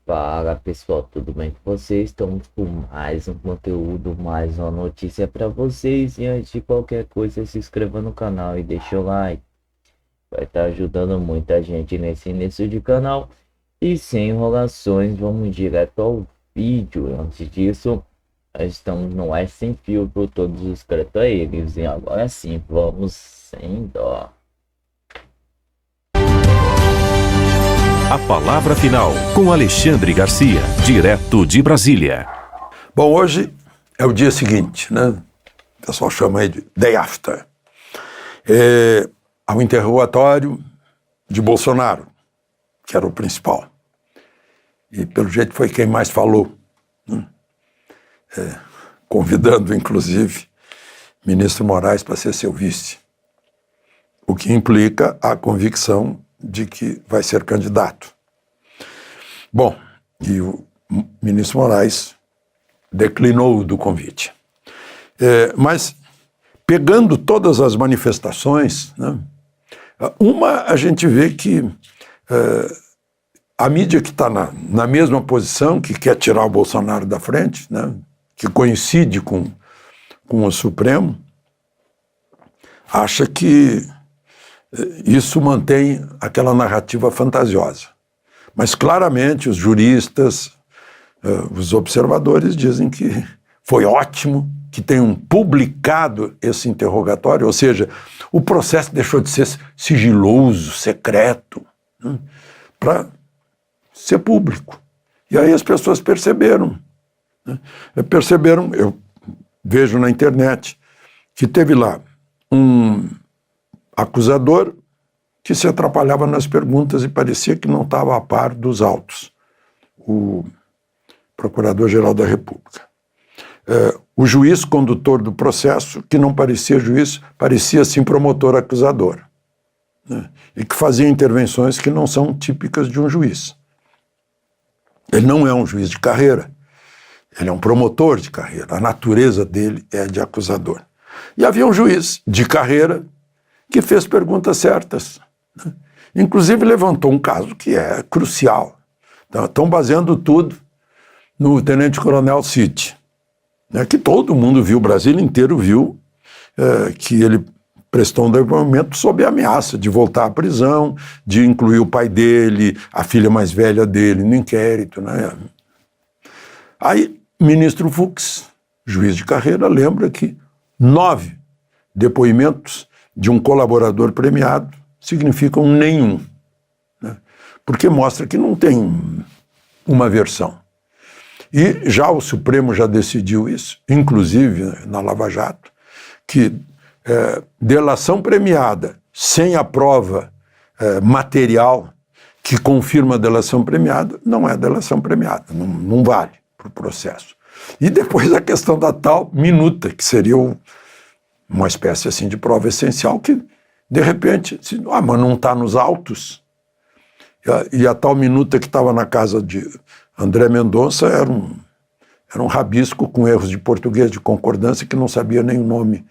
Fala pessoal, tudo bem com vocês? Estamos com mais um conteúdo, mais uma notícia para vocês. E antes de qualquer coisa, se inscreva no canal e deixa o like. Vai estar ajudando muita gente nesse início de canal. E sem enrolações, vamos direto ao vídeo. Antes disso, nós estamos no ar sem filtro, todos os créditos a eles. E agora sim, vamos sem dó. A palavra final com Alexandre Garcia, direto de Brasília. Bom, hoje é o dia seguinte, né? O pessoal chama aí de day after. Ao interrogatório de Bolsonaro, que era o principal. E pelo jeito foi quem mais falou, né? Convidando, inclusive, o ministro Moraes para ser seu vice. O que implica a convicção de que vai ser candidato. Bom, e o ministro Moraes declinou do convite. Mas, pegando todas as manifestações, né, a gente vê que a mídia que está na mesma posição, que quer tirar o Bolsonaro da frente, né, que coincide com o Supremo, acha que isso mantém aquela narrativa fantasiosa. Mas claramente os juristas, os observadores dizem que foi ótimo que tenham publicado esse interrogatório, ou seja, o processo deixou de ser sigiloso, secreto, né, para ser público. E aí as pessoas perceberam, né, eu vejo na internet, que teve lá um acusador que se atrapalhava nas perguntas e parecia que não estava a par dos autos, o Procurador-Geral da República. O juiz condutor do processo, que não parecia juiz, parecia sim promotor acusador, né? E que fazia intervenções que não são típicas de um juiz. Ele não é um juiz de carreira, ele é um promotor de carreira, a natureza dele é de acusador. E havia um juiz de carreira que fez perguntas certas, né? Inclusive levantou um caso que é crucial. Estão baseando tudo no tenente-coronel Cid, né, que todo mundo viu, o Brasil inteiro viu, que ele prestou um depoimento sob ameaça de voltar à prisão, de incluir o pai dele, a filha mais velha dele no inquérito, né? Aí, ministro Fux, juiz de carreira, lembra que 9 depoimentos de um colaborador premiado significam nenhum, né? Porque mostra que não tem uma versão. E já o Supremo já decidiu isso, inclusive na Lava Jato, que delação premiada sem a prova material que confirma a delação premiada não é delação premiada, não vale para o processo. E depois a questão da tal minuta, que seria uma espécie assim de prova essencial que, de repente, mas não está nos autos. E a tal minuta que estava na casa de André Mendonça era um rabisco com erros de português de concordância que não sabia nem o nome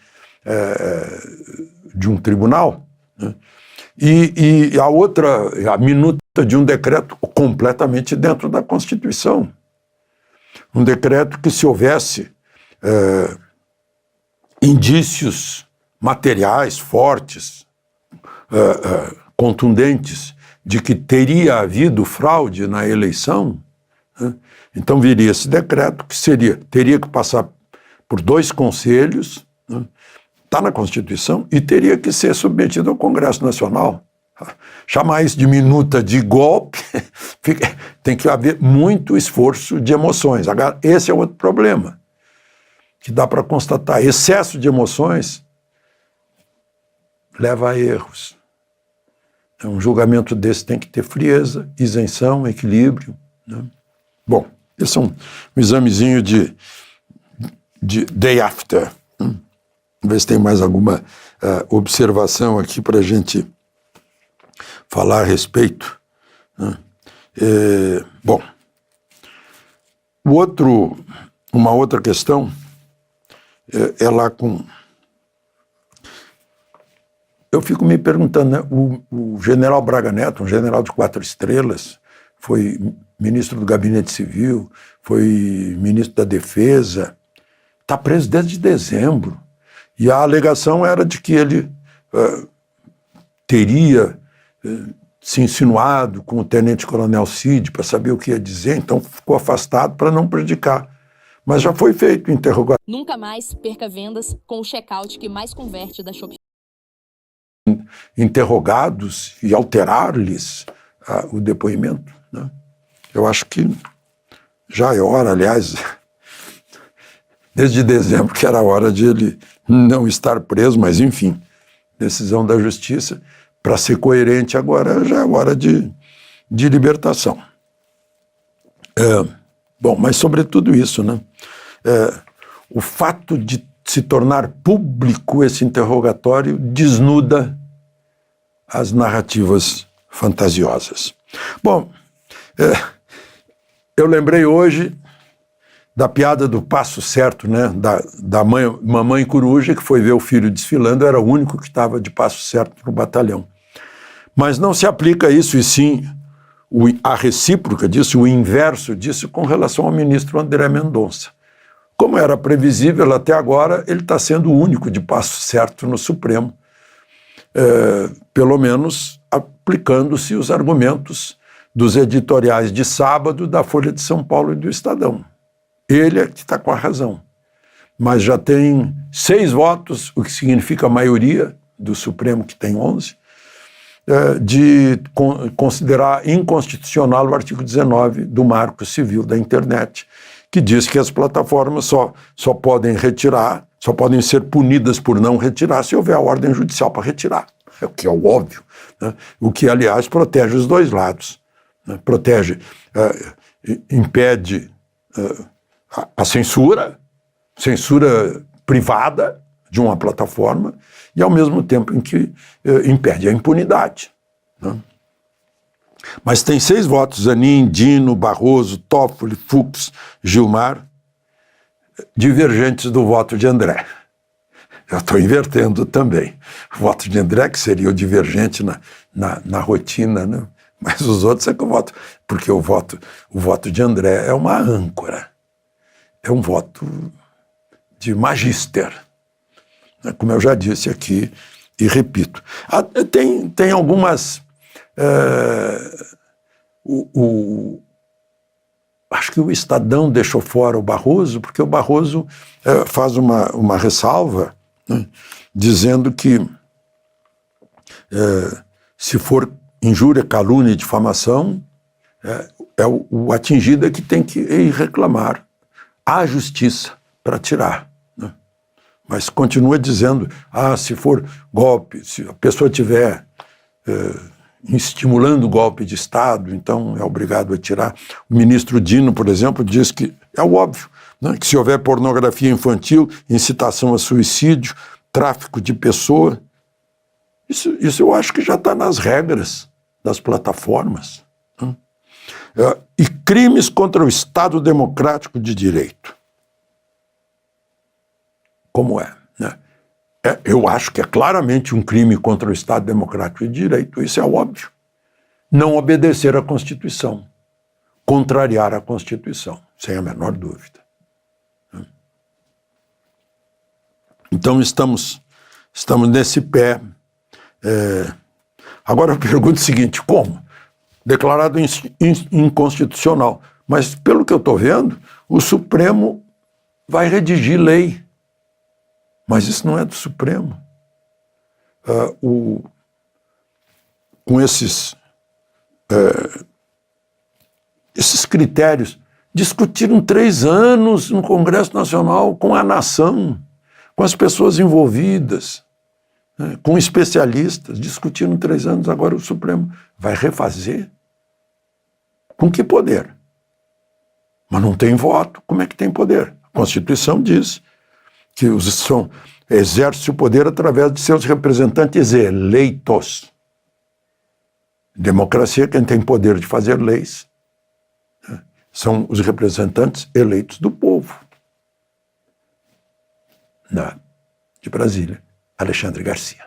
de um tribunal, né? E a minuta de um decreto completamente dentro da Constituição. Um decreto que, se houvesse indícios materiais fortes, contundentes, de que teria havido fraude na eleição, né, então viria esse decreto que teria que passar por 2 conselhos, né, está na Constituição, e teria que ser submetido ao Congresso Nacional. Chamar isso de minuta de golpe, tem que haver muito esforço de emoções. Agora, esse é outro problema, que dá para constatar. Excesso de emoções leva a erros. Um julgamento desse tem que ter frieza, isenção, equilíbrio, né? Bom, esse é um examezinho de day after. Vamos ver se tem mais alguma observação aqui para a gente falar a respeito, né? Bom, uma outra questão é lá com... Eu fico me perguntando, né? O general Braga Neto, um general de 4 estrelas, foi ministro do Gabinete Civil, foi ministro da Defesa, está preso desde dezembro. E a alegação era de que ele teria se insinuado com o tenente-coronel Cid para saber o que ia dizer, então ficou afastado para não prejudicar. Mas já foi feito o interrogatório. Nunca mais perca vendas com o checkout que mais converte da Shopify. Interrogados e alterar-lhes o depoimento, né? Eu acho que já é hora, aliás, desde dezembro que era hora de ele não estar preso, mas enfim, decisão da justiça, para ser coerente agora já é hora de libertação. Bom, mas sobre tudo isso, né? O fato de se tornar público esse interrogatório desnuda as narrativas fantasiosas. Bom, eu lembrei hoje da piada do passo certo, né? Da mamãe coruja que foi ver o filho desfilando, era o único que estava de passo certo no batalhão. Mas não se aplica isso, e sim a recíproca disso, o inverso disso, com relação ao ministro André Mendonça. Como era previsível até agora, ele está sendo o único de passo certo no Supremo, pelo menos aplicando-se os argumentos dos editoriais de sábado da Folha de São Paulo e do Estadão. Ele é que está com a razão. Mas já tem 6 votos, o que significa a maioria do Supremo, que tem 11, de considerar inconstitucional o artigo 19 do Marco Civil da Internet, que diz que as plataformas só podem retirar, só podem ser punidas por não retirar se houver a ordem judicial para retirar, o que é o óbvio, né? O que, aliás, protege os dois lados, né? Protege, impede a censura privada de uma plataforma e, ao mesmo tempo, em que impede a impunidade, né? Mas tem 6 votos, Zanin, Dino, Barroso, Toffoli, Fux, Gilmar, divergentes do voto de André. Eu estou invertendo também. O voto de André, que seria o divergente na rotina, né? Mas os outros é que eu voto, porque o voto de André é uma âncora, é um voto de magíster, né? Como eu já disse aqui e repito. Tem algumas... acho que o Estadão deixou fora o Barroso, porque o Barroso faz uma ressalva, né, dizendo que se for injúria, calúnia e difamação, o atingido é que tem que ir reclamar à justiça para tirar, né? Mas continua dizendo, se for golpe, se a pessoa tiver estimulando o golpe de Estado, então é obrigado a tirar. O ministro Dino, por exemplo, diz que é o óbvio, né, que se houver pornografia infantil, incitação a suicídio, tráfico de pessoa, isso eu acho que já está nas regras das plataformas, né? E crimes contra o Estado Democrático de Direito. Como é, né? Eu acho que é claramente um crime contra o Estado Democrático de Direito, isso é óbvio. Não obedecer à Constituição, contrariar a Constituição, sem a menor dúvida. Então estamos nesse pé. Agora eu pergunto o seguinte, como? Declarado inconstitucional, mas pelo que eu estou vendo, o Supremo vai redigir lei. Mas isso não é do Supremo. Com esses critérios, discutiram 3 anos no Congresso Nacional com a nação, com as pessoas envolvidas, né, com especialistas, discutiram 3 anos, agora o Supremo vai refazer? Com que poder? Mas não tem voto, como é que tem poder? A Constituição diz que exerce o poder através de seus representantes eleitos. Democracia, quem tem poder de fazer leis, né, são os representantes eleitos do povo. De Brasília, Alexandre Garcia.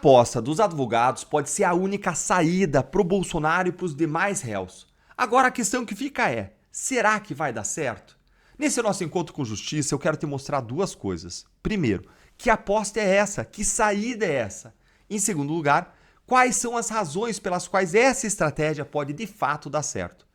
aposta dos advogados pode ser a única saída para o Bolsonaro e para os demais réus. Agora a questão que fica é, será que vai dar certo? Nesse nosso encontro com justiça, eu quero te mostrar duas coisas. Primeiro, que aposta é essa? Que saída é essa? Em segundo lugar, quais são as razões pelas quais essa estratégia pode de fato dar certo?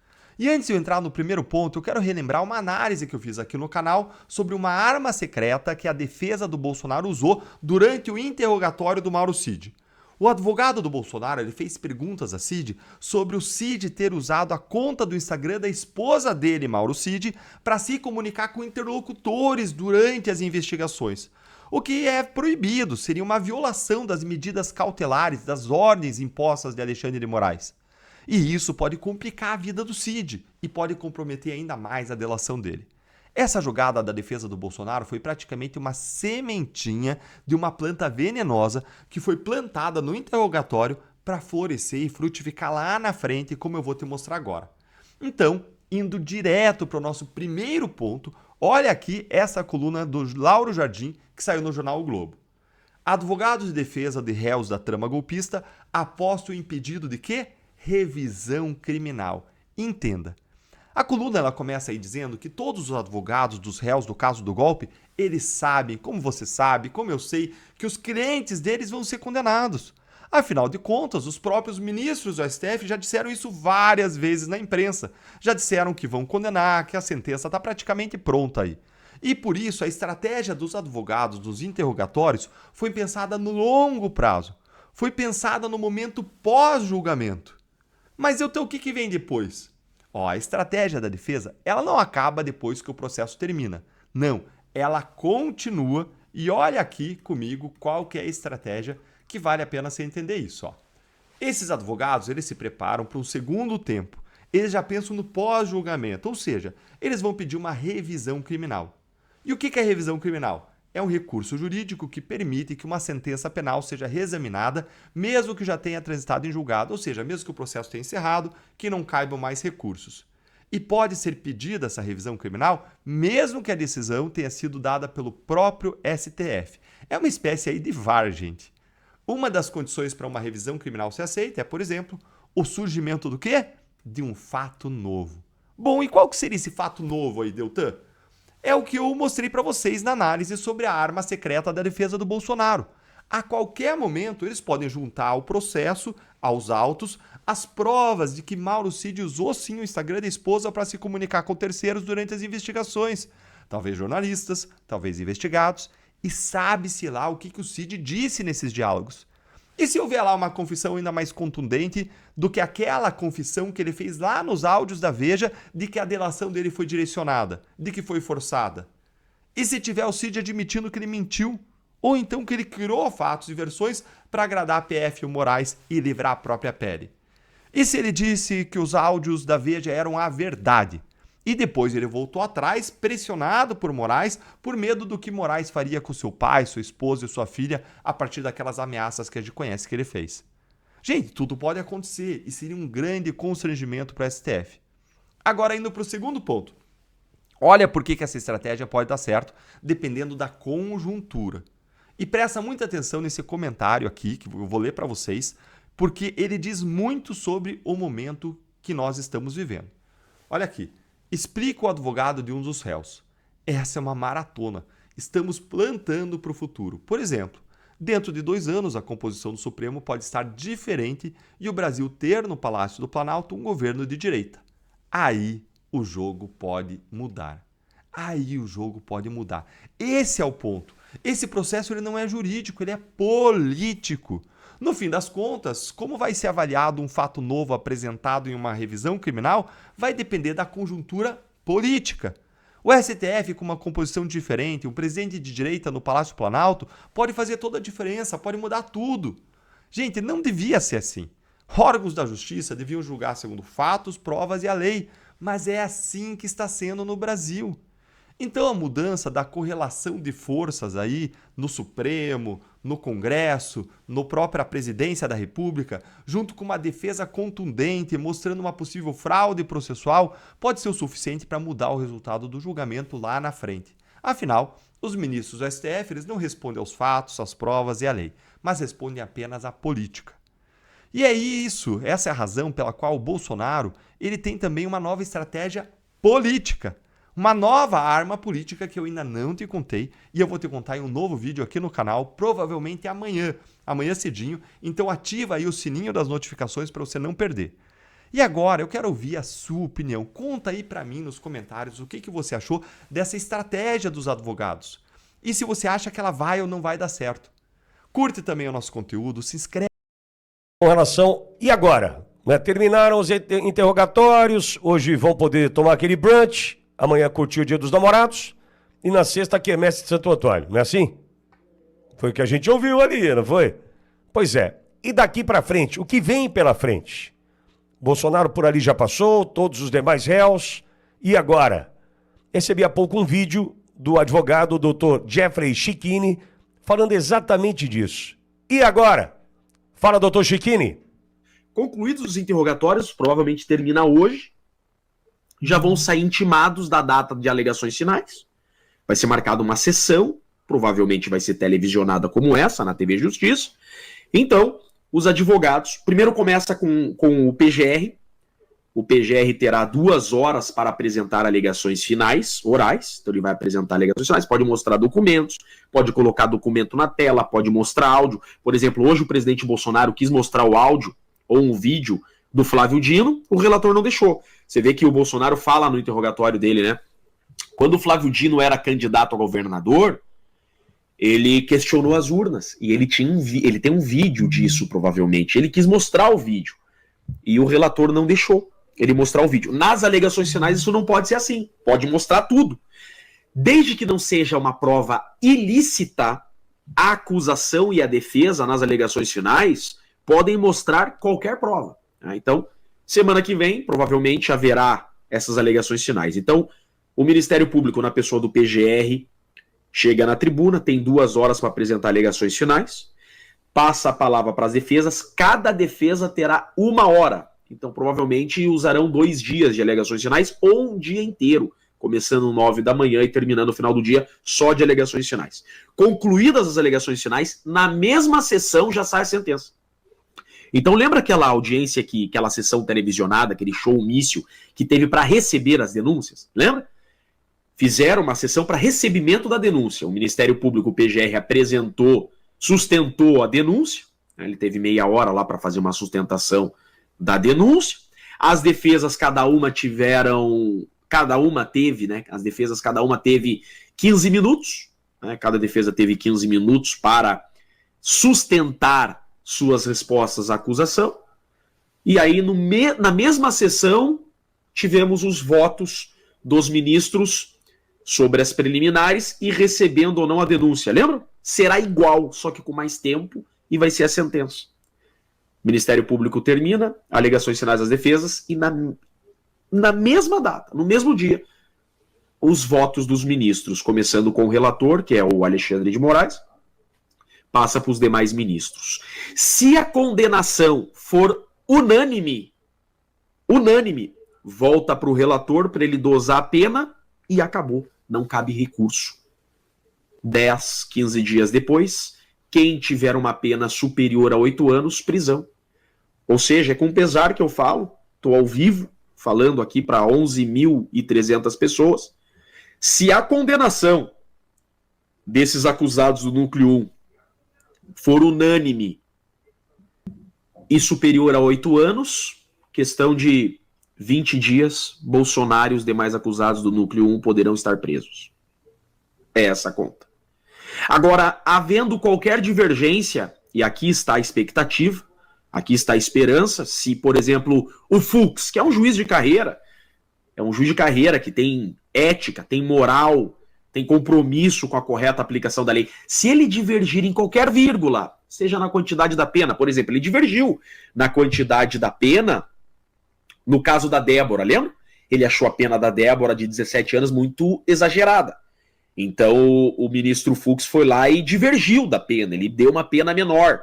E antes de eu entrar no primeiro ponto, eu quero relembrar uma análise que eu fiz aqui no canal sobre uma arma secreta que a defesa do Bolsonaro usou durante o interrogatório do Mauro Cid. O advogado do Bolsonaro ele fez perguntas a Cid sobre o Cid ter usado a conta do Instagram da esposa dele, Mauro Cid, para se comunicar com interlocutores durante as investigações. O que é proibido, seria uma violação das medidas cautelares, das ordens impostas de Alexandre de Moraes. E isso pode complicar a vida do Cid e pode comprometer ainda mais a delação dele. Essa jogada da defesa do Bolsonaro foi praticamente uma sementinha de uma planta venenosa que foi plantada no interrogatório para florescer e frutificar lá na frente, como eu vou te mostrar agora. Então, indo direto para o nosso primeiro ponto, olha aqui essa coluna do Lauro Jardim que saiu no jornal O Globo. Advogados de defesa de réus da trama golpista apostam em pedido de quê? Revisão criminal. Entenda. A coluna ela começa aí dizendo que todos os advogados dos réus do caso do golpe, eles sabem, como você sabe, como eu sei, que os clientes deles vão ser condenados. Afinal de contas, os próprios ministros do STF já disseram isso várias vezes na imprensa. Já disseram que vão condenar, que a sentença está praticamente pronta aí. E por isso a estratégia dos advogados dos interrogatórios foi pensada no longo prazo. Foi pensada no momento pós-julgamento. Mas então o que vem depois? A estratégia da defesa, ela não acaba depois que o processo termina. Não, ela continua e olha aqui comigo qual que é a estratégia que vale a pena você entender isso. Esses advogados, eles se preparam para um segundo tempo. Eles já pensam no pós-julgamento, ou seja, eles vão pedir uma revisão criminal. E o que é revisão criminal? É um recurso jurídico que permite que uma sentença penal seja reexaminada, mesmo que já tenha transitado em julgado, ou seja, mesmo que o processo tenha encerrado, que não caibam mais recursos. E pode ser pedida essa revisão criminal, mesmo que a decisão tenha sido dada pelo próprio STF. É uma espécie aí de VAR, gente. Uma das condições para uma revisão criminal ser aceita é, por exemplo, o surgimento do quê? De um fato novo. Bom, e qual que seria esse fato novo aí, Deltan? É o que eu mostrei para vocês na análise sobre a arma secreta da defesa do Bolsonaro. A qualquer momento, eles podem juntar ao processo, aos autos, as provas de que Mauro Cid usou sim o Instagram da esposa para se comunicar com terceiros durante as investigações. Talvez jornalistas, talvez investigados. E sabe-se lá o que o Cid disse nesses diálogos. E se houver lá uma confissão ainda mais contundente do que aquela confissão que ele fez lá nos áudios da Veja de que a delação dele foi direcionada, de que foi forçada? E se tiver o Cid admitindo que ele mentiu? Ou então que ele criou fatos e versões para agradar a PF e o Moraes e livrar a própria pele? E se ele disse que os áudios da Veja eram a verdade? E depois ele voltou atrás, pressionado por Moraes, por medo do que Moraes faria com seu pai, sua esposa e sua filha a partir daquelas ameaças que a gente conhece que ele fez. Gente, tudo pode acontecer e seria um grande constrangimento para o STF. Agora, indo para o segundo ponto. Olha por que essa estratégia pode dar certo, dependendo da conjuntura. E presta muita atenção nesse comentário aqui, que eu vou ler para vocês, porque ele diz muito sobre o momento que nós estamos vivendo. Olha aqui. Explica o advogado de um dos réus. Essa é uma maratona. Estamos plantando para o futuro. Por exemplo, dentro de 2 anos a composição do Supremo pode estar diferente e o Brasil ter no Palácio do Planalto um governo de direita. Aí o jogo pode mudar. Esse é o ponto. Esse processo ele não é jurídico, ele é político. No fim das contas, como vai ser avaliado um fato novo apresentado em uma revisão criminal vai depender da conjuntura política. O STF, com uma composição diferente, um presidente de direita no Palácio Planalto, pode fazer toda a diferença, pode mudar tudo. Gente, não devia ser assim. Órgãos da justiça deviam julgar segundo fatos, provas e a lei, mas é assim que está sendo no Brasil. Então a mudança da correlação de forças aí no Supremo, no Congresso, na própria Presidência da República, junto com uma defesa contundente mostrando uma possível fraude processual, pode ser o suficiente para mudar o resultado do julgamento lá na frente. Afinal, os ministros do STF eles não respondem aos fatos, às provas e à lei, mas respondem apenas à política. E é isso, essa é a razão pela qual o Bolsonaro ele tem também uma nova estratégia política. Uma nova arma política que eu ainda não te contei e eu vou te contar em um novo vídeo aqui no canal, provavelmente amanhã cedinho. Então ativa aí o sininho das notificações para você não perder. E agora eu quero ouvir a sua opinião. Conta aí para mim nos comentários o que você achou dessa estratégia dos advogados. E se você acha que ela vai ou não vai dar certo. Curte também o nosso conteúdo, se inscreve. Com relação... E agora? Terminaram os interrogatórios, hoje vão poder tomar aquele brunch, amanhã curtir o Dia dos Namorados, e na sexta a quermesse de Santo Antônio, não é assim? Foi o que a gente ouviu ali, não foi? Pois é. E daqui para frente, o que vem pela frente? Bolsonaro por ali já passou, todos os demais réus. E agora? Recebi há pouco um vídeo do advogado Dr. Jeffrey Chicchini falando exatamente disso. E agora? Fala, Dr. Chicchini. Concluídos os interrogatórios, provavelmente termina hoje, já vão sair intimados da data de alegações finais. Vai ser marcada uma sessão, provavelmente vai ser televisionada como essa, na TV Justiça. Então, os advogados, primeiro começa com o PGR. O PGR terá 2 horas para apresentar alegações finais, orais. Então ele vai apresentar alegações finais, pode mostrar documentos, pode colocar documento na tela, pode mostrar áudio. Por exemplo, hoje o presidente Bolsonaro quis mostrar o áudio ou um vídeo do Flávio Dino, o relator não deixou. Você vê que o Bolsonaro fala no interrogatório dele, né? Quando o Flávio Dino era candidato a governador, ele questionou as urnas. E ele tem um vídeo disso, provavelmente. Ele quis mostrar o vídeo. E o relator não deixou ele mostrar o vídeo. Nas alegações finais, isso não pode ser assim. Pode mostrar tudo. Desde que não seja uma prova ilícita, a acusação e a defesa, nas alegações finais, podem mostrar qualquer prova. Então, semana que vem, provavelmente, haverá essas alegações finais. Então, o Ministério Público, na pessoa do PGR, chega na tribuna, tem 2 horas para apresentar alegações finais, passa a palavra para as defesas, cada defesa terá 1 hora. Então, provavelmente, usarão 2 dias de alegações finais ou um dia inteiro, começando 9 da manhã e terminando no final do dia só de alegações finais. Concluídas as alegações finais, na mesma sessão já sai a sentença. Então, lembra aquela audiência, aquela sessão televisionada, aquele showmício que teve para receber as denúncias? Lembra? Fizeram uma sessão para recebimento da denúncia. O Ministério Público, o PGR, sustentou a denúncia. Ele teve meia hora lá para fazer uma sustentação da denúncia. As defesas, cada uma teve 15 minutos. Né? Cada defesa teve 15 minutos para sustentar suas respostas à acusação. E aí, na mesma sessão, tivemos os votos dos ministros sobre as preliminares e recebendo ou não a denúncia. Lembra? Será igual, só que com mais tempo, e vai ser a sentença. O Ministério Público termina, alegações finais das defesas, e na mesma data, no mesmo dia, os votos dos ministros, começando com o relator, que é o Alexandre de Moraes, passa para os demais ministros. Se a condenação for unânime, volta para o relator para ele dosar a pena e acabou. Não cabe recurso. 10, 15 dias depois, quem tiver uma pena superior a 8 anos, prisão. Ou seja, é com pesar que eu falo, estou ao vivo, falando aqui para 11.300 pessoas. Se a condenação desses acusados do Núcleo 1 for unânime e superior a 8 anos, questão de 20 dias, Bolsonaro e os demais acusados do Núcleo 1 poderão estar presos. É essa a conta. Agora, havendo qualquer divergência, e aqui está a expectativa, aqui está a esperança, se, por exemplo, o Fux, que é um juiz de carreira, que tem ética, tem moral, tem compromisso com a correta aplicação da lei, se ele divergir em qualquer vírgula, seja na quantidade da pena, por exemplo, ele divergiu na quantidade da pena no caso da Débora, lembra? Ele achou a pena da Débora de 17 anos muito exagerada. Então o ministro Fux foi lá e divergiu da pena, ele deu uma pena menor.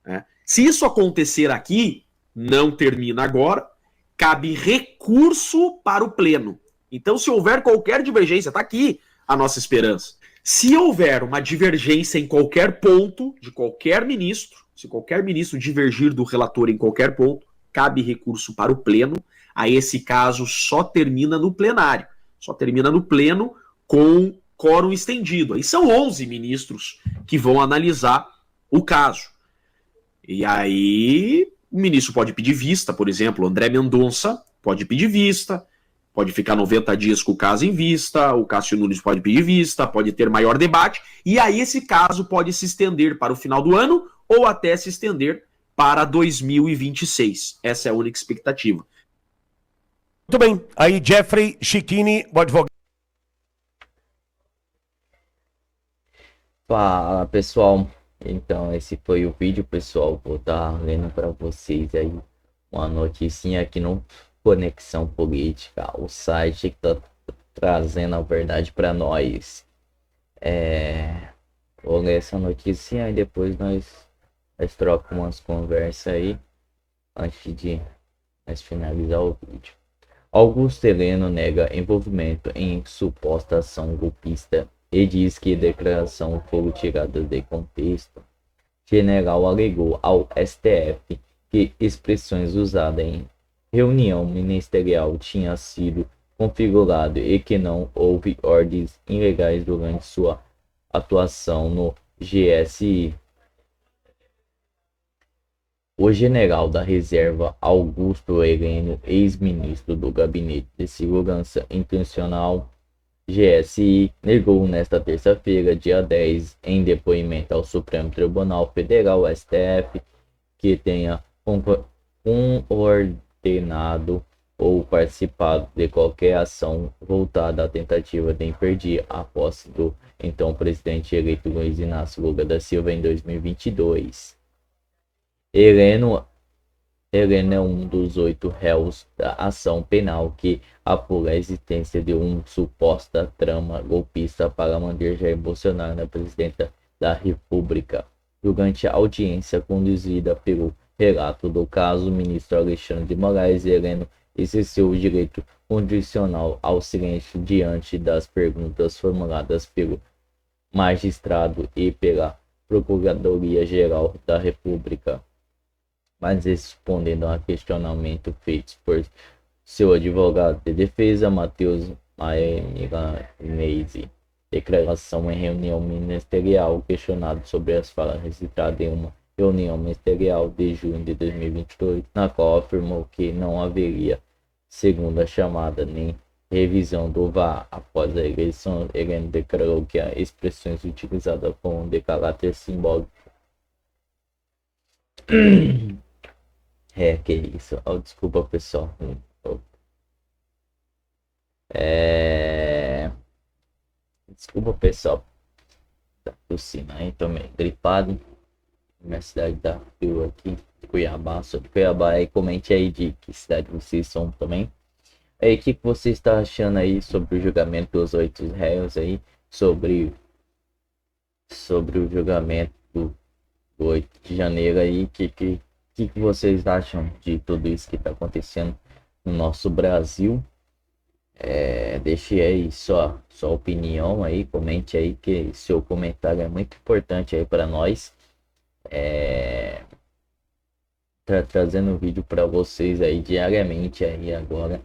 Né? Se isso acontecer aqui, não termina agora, cabe recurso para o pleno. Então, se houver qualquer divergência, está aqui a nossa esperança. Se houver uma divergência em qualquer ponto de qualquer ministro, se qualquer ministro divergir do relator em qualquer ponto, cabe recurso para o pleno. Aí esse caso só termina no plenário. Só termina no pleno com quórum estendido. Aí são 11 ministros que vão analisar o caso. E aí o ministro pode pedir vista, por exemplo, André Mendonça pode pedir vista, pode ficar 90 dias com o caso em vista, o Cássio Nunes pode pedir vista, pode ter maior debate, e aí esse caso pode se estender para o final do ano ou até se estender para 2026. Essa é a única expectativa. Muito bem. Aí, Jeffrey Chiquini, o advogado. Fala pessoal, então esse foi o vídeo pessoal, vou estar lendo para vocês aí uma noticinha aqui no Conexão Política, o site que tá trazendo a verdade para nós. Vou ler essa noticinha e depois nós trocamos umas conversas aí antes de nós finalizar o vídeo. Augusto Heleno nega envolvimento em suposta ação golpista e diz que declaração foram tiradas de contexto. General alegou ao STF que expressões usadas em reunião ministerial tinham sido configuradas e que não houve ordens ilegais durante sua atuação no GSI. O general da reserva Augusto Heleno, ex-ministro do Gabinete de Segurança Internacional GSI, negou nesta terça-feira, dia 10, em depoimento ao Supremo Tribunal Federal STF, que tenha ordenado ou participado de qualquer ação voltada à tentativa de impedir a posse do então presidente eleito Luiz Inácio Lula da Silva em 2022. Heleno é um dos 8 réus da ação penal que apura a existência de uma suposta trama golpista para manter Jair Bolsonaro na presidência da República. Durante a audiência conduzida pelo relato do caso, o ministro Alexandre de Moraes, Heleno exerceu o direito condicional ao silêncio diante das perguntas formuladas pelo magistrado e pela Procuradoria-Geral da República, mas respondendo a questionamento feitos por seu advogado de defesa, Matheus Maenese. Declaração em reunião ministerial. Questionado sobre as falas registradas em uma reunião ministerial de junho de 2022, na qual afirmou que não haveria segunda chamada nem revisão do VAR após a eleição, Heleno declarou que as expressões utilizadas foram de caráter simbólico. Que isso. Desculpa, pessoal. Desculpa, pessoal. Tá tossindo aí, tô meio gripado. Minha cidade tá frio aqui. Cuiabá, sobre Cuiabá. Aí comente aí de que cidade vocês são também. Aí, o que você está achando aí sobre o julgamento dos 8 réus aí? Sobre o julgamento do 8 de janeiro aí. O que vocês acham de tudo isso que está acontecendo no nosso Brasil? Deixe aí sua opinião aí, comente aí, que seu comentário é muito importante aí para nós. Trazendo vídeo para vocês aí diariamente aí agora,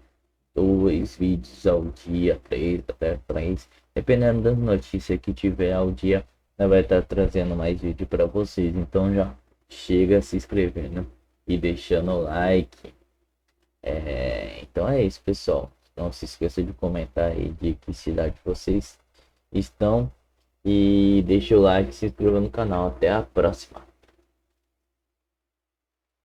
2 vídeos ao dia, 3 até 3, dependendo da notícia que tiver ao dia, vai estar trazendo mais vídeo para vocês. Então já chega se inscrevendo e deixando o like. Então é isso, pessoal. Não se esqueça de comentar aí de que cidade vocês estão e deixa o like e se inscreva no canal. Até a próxima.